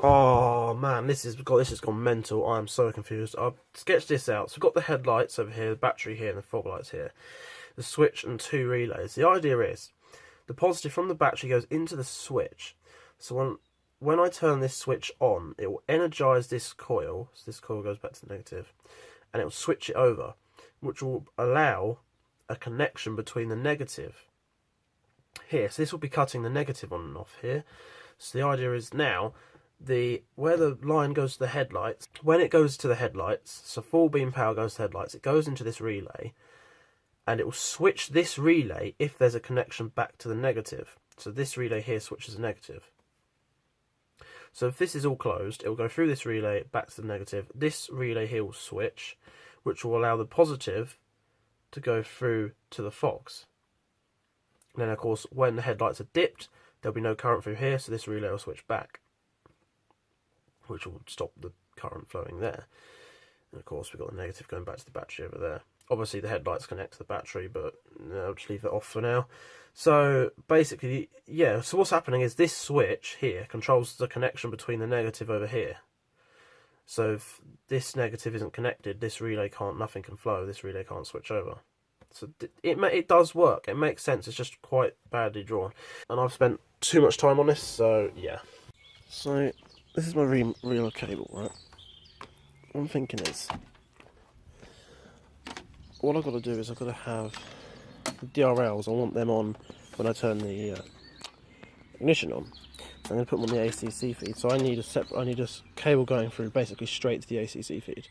Oh man, this has gone mental. I am so confused. I've sketched this out. So we've got the headlights over here, the battery here, and the fog lights here. The switch and two relays. The idea is the positive from the battery goes into the switch. So when I turn this switch on, it will energize this coil. So this coil goes back to the negative, and it will switch it over, which will allow a connection between the negative here. So this will be cutting the negative on and off here. So the idea is now where the line goes to the headlights, when it goes to the headlights, so full beam power goes to the headlights, it goes into this relay, and it will switch this relay if there's a connection back to the negative. So this relay here switches the negative. So if this is all closed, it will go through this relay back to the negative. This relay here will switch, which will allow the positive to go through to the fogs. And then of course when the headlights are dipped, there'll be no current through here, so this relay will switch back, which will stop the current flowing there. And of course we've got the negative going back to the battery over there. Obviously the headlights connect to the battery, but I'll just leave it off for now. So basically, yeah, so what's happening is this switch here controls the connection between the negative over here. So if this negative isn't connected, this relay nothing can flow, this relay can't switch over. So it does work, it makes sense, it's just quite badly drawn. And I've spent too much time on this, so yeah. So this is my reel cable, right? What I'm thinking is, what I've got to do is I've got to have the DRLs, I want them on when I turn the ignition on. So I'm going to put them on the ACC feed, so I need a cable going through basically straight to the ACC feed,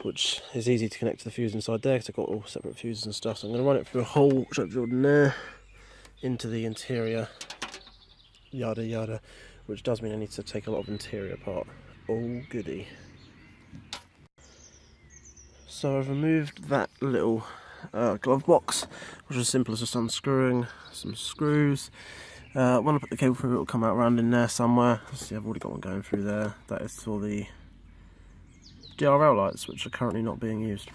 which is easy to connect to the fuse inside there because I've got all separate fuses and stuff. So I'm going to run it through a hole which I've drilled in there into the interior, yada yada, which does mean I need to take a lot of interior apart. Oh goody. So I've removed that little glove box, which was simple as just unscrewing some screws. When I put the cable through, it will come out around in there somewhere. See, I've already got one going through there. That is for the DRL lights, which are currently not being used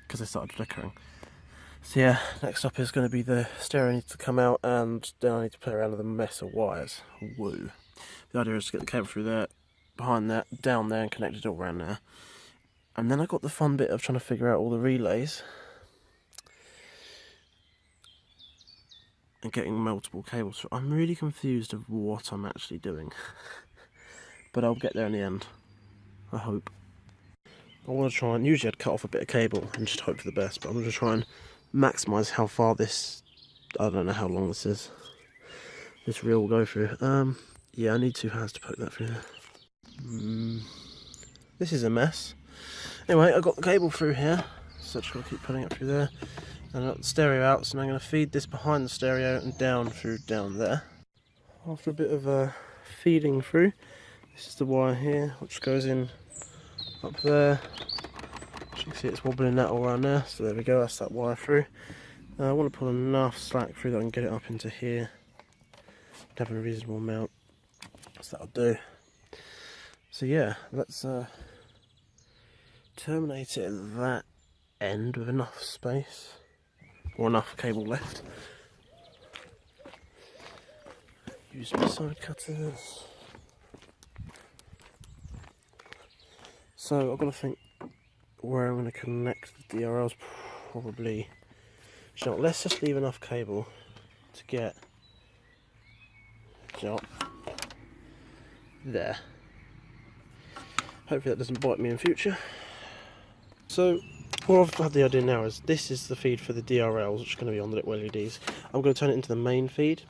because they started flickering. So yeah, next up is going to be the stereo needs to come out, and then I need to play around with a mess of wires. Woo. The idea is to get the cable through there, behind that, down there, and connect it all around there. And then I got the fun bit of trying to figure out all the relays and getting multiple cables through. I'm really confused of what I'm actually doing, but I'll get there in the end, I hope. I want to try and, usually I'd cut off a bit of cable and just hope for the best, but I'm going to try and maximise how far this, I don't know how long this is, this reel will go through. Yeah, I need 2 hands to poke that through there. This is a mess. Anyway, I got the cable through here, so just got to keep putting it through there. And I got the stereo out, so now I'm going to feed this behind the stereo and down through down there. After a bit of feeding through, this is the wire here, which goes in up there. As you can see, it's wobbling that all around there, so there we go, that's that wire through. I want to pull enough slack through that I can get it up into here, have a reasonable amount, so that'll do. So yeah, let's terminate it at that end with enough space, or enough cable left. Use my side cutters. So I've got to think where I'm going to connect the DRLs. Probably, you know, let's just leave enough cable to get there. Hopefully that doesn't bite me in future. So what I've had the idea now is this is the feed for the DRLs, which are going to be on the little LEDs. I'm going to turn it into the main feed.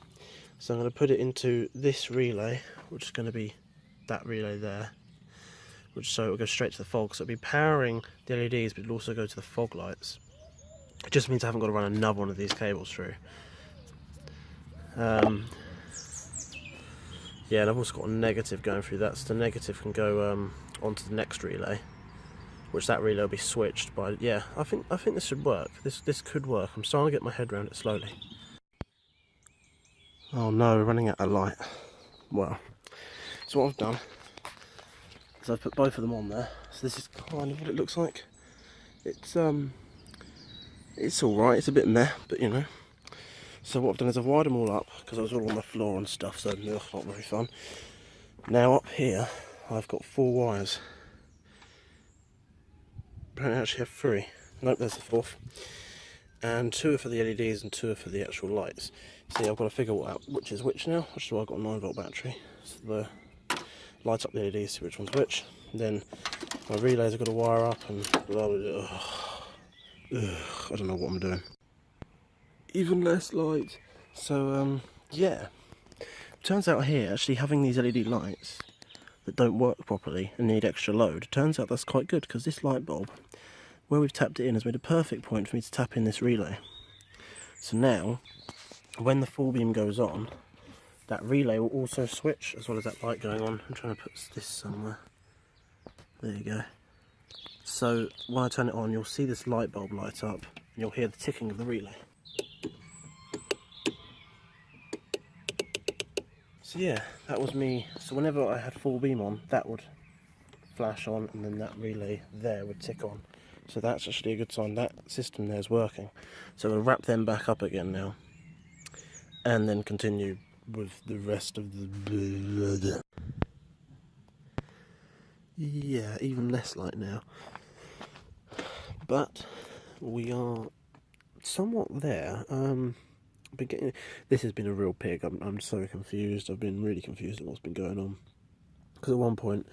So I'm going to put it into this relay, which is going to be that relay there. So it will go straight to the fog. So it'll be powering the LEDs, but it'll also go to the fog lights. It just means I haven't got to run another one of these cables through. Yeah, and I've also got a negative going through that, so the negative can go onto the next relay, which that relay will be switched by. Yeah, I think this should work. This could work. I'm starting to get my head around it slowly. Oh no, we're running out of light. Well, so what I've done is I've put both of them on there. So this is kind of what it looks like. It's alright, it's a bit meh, but you know. So what I've done is I've wired them all up, because I was all on the floor and stuff, so ugh, not very fun. Now up here, I've got 4 wires. Apparently I actually have 3. Nope, there's the 4th. And 2 are for the LEDs and 2 are for the actual lights. See, I've got to figure out which is which now, which is why I've got a 9-volt battery. So the light up the LEDs, see which one's which. Then my relays I've got to wire up and blah, blah, blah. I don't know what I'm doing. Even less light. So, yeah. Turns out here, actually having these LED lights that don't work properly and need extra load, turns out that's quite good, because this light bulb, where we've tapped it in, has made a perfect point for me to tap in this relay. So now, when the full beam goes on, that relay will also switch, as well as that light going on. I'm trying to put this somewhere. There you go. So when I turn it on, you'll see this light bulb light up, and you'll hear the ticking of the relay. So yeah, that was me. So whenever I had full beam on, that would flash on, and then that relay there would tick on. So that's actually a good sign. That system there is working. So we'll wrap them back up again now, and then continue with the rest of the... Yeah, even less light now. But we are somewhat there. This has been a real pig. I'm so confused. I've been really confused at what's been going on. Because at one point,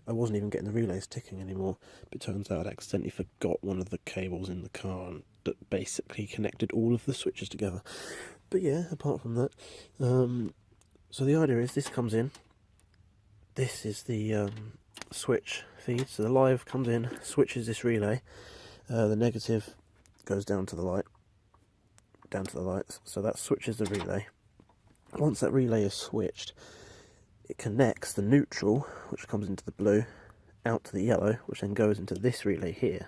I wasn't even getting the relays ticking anymore. But it turns out I'd accidentally forgot one of the cables in the car that basically connected all of the switches together. But yeah, apart from that, so the idea is this comes in. This is the switch feed. So the live comes in, switches this relay. The negative goes down to the light. Down to the lights, so that switches the relay. Once that relay is switched, it connects the neutral, which comes into the blue, out to the yellow, which then goes into this relay here.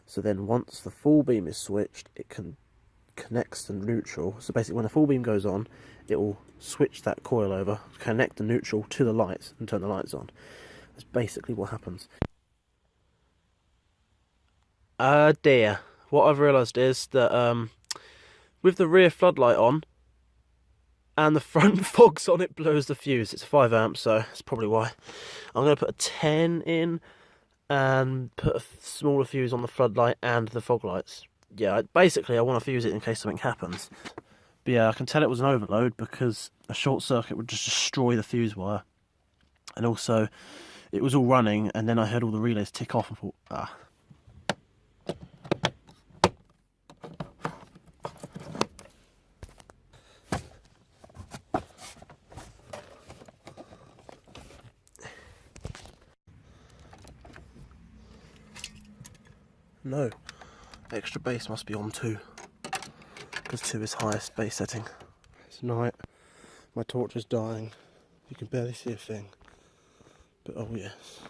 So then once the full beam is switched, it connects the neutral. So basically when the full beam goes on, it will switch that coil over, connect the neutral to the lights and turn the lights on. That's basically what happens. Dear. What I've realised is that with the rear floodlight on and the front fog's on, it blows the fuse. It's 5 amps, so that's probably why. I'm going to put a 10 in and put a smaller fuse on the floodlight and the fog lights. Yeah, basically I want to fuse it in case something happens. But yeah, I can tell it was an overload because a short circuit would just destroy the fuse wire. And also, it was all running and then I heard all the relays tick off and thought, ah. No, extra base must be on 2, because 2 is highest base setting. It's night, my torch is dying, you can barely see a thing, but oh yes.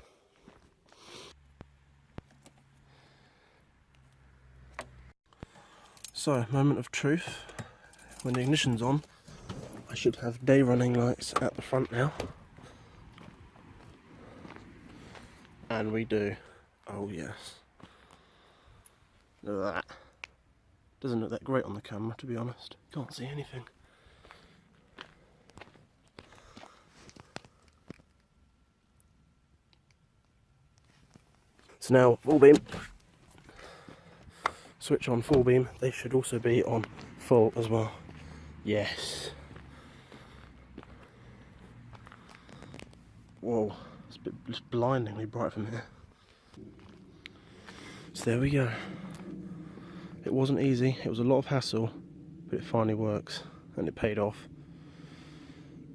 So, moment of truth, when the ignition's on, I should have day running lights at the front now. And we do, oh yes. Look at that. Doesn't look that great on the camera, to be honest. Can't see anything. So now, full beam. Switch on full beam. They should also be on full as well. Yes. Whoa, it's blindingly bright from here. So there we go. It wasn't easy, it was a lot of hassle, but it finally works, and it paid off,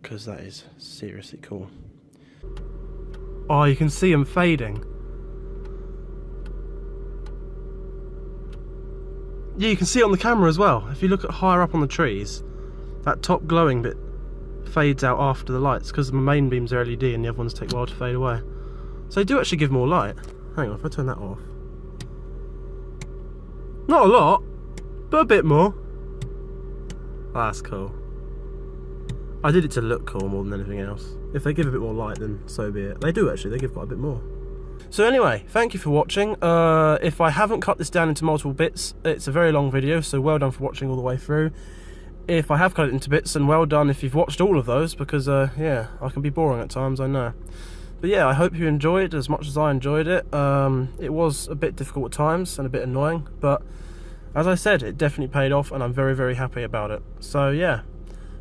because that is seriously cool. Oh, you can see them fading. Yeah, you can see it on the camera as well. If you look at higher up on the trees, that top glowing bit fades out after the lights, because the main beams are LED and the other ones take a while to fade away. So they do actually give more light. Hang on, if I turn that off. Not a lot, but a bit more. That's cool. I did it to look cool more than anything else. If they give a bit more light, then so be it. They do actually, they give quite a bit more. So anyway, thank you for watching. If I haven't cut this down into multiple bits, it's a very long video, so well done for watching all the way through. if I have cut it into bits, and well done if you've watched all of those, because yeah, I can be boring at times, I know. But yeah, I hope you enjoyed as much as I enjoyed it. It was a bit difficult at times and a bit annoying, but as I said, it definitely paid off, and I'm very, very happy about it. So yeah,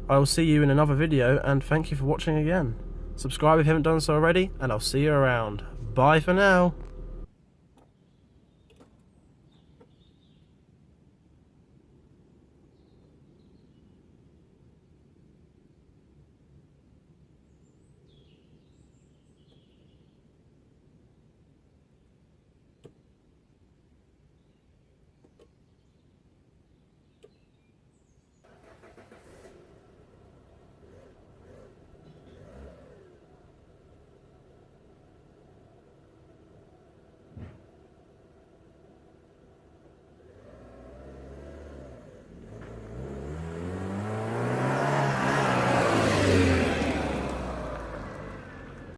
I will see you in another video, and thank you for watching again. Subscribe if you haven't done so already, and I'll see you around. Bye for now.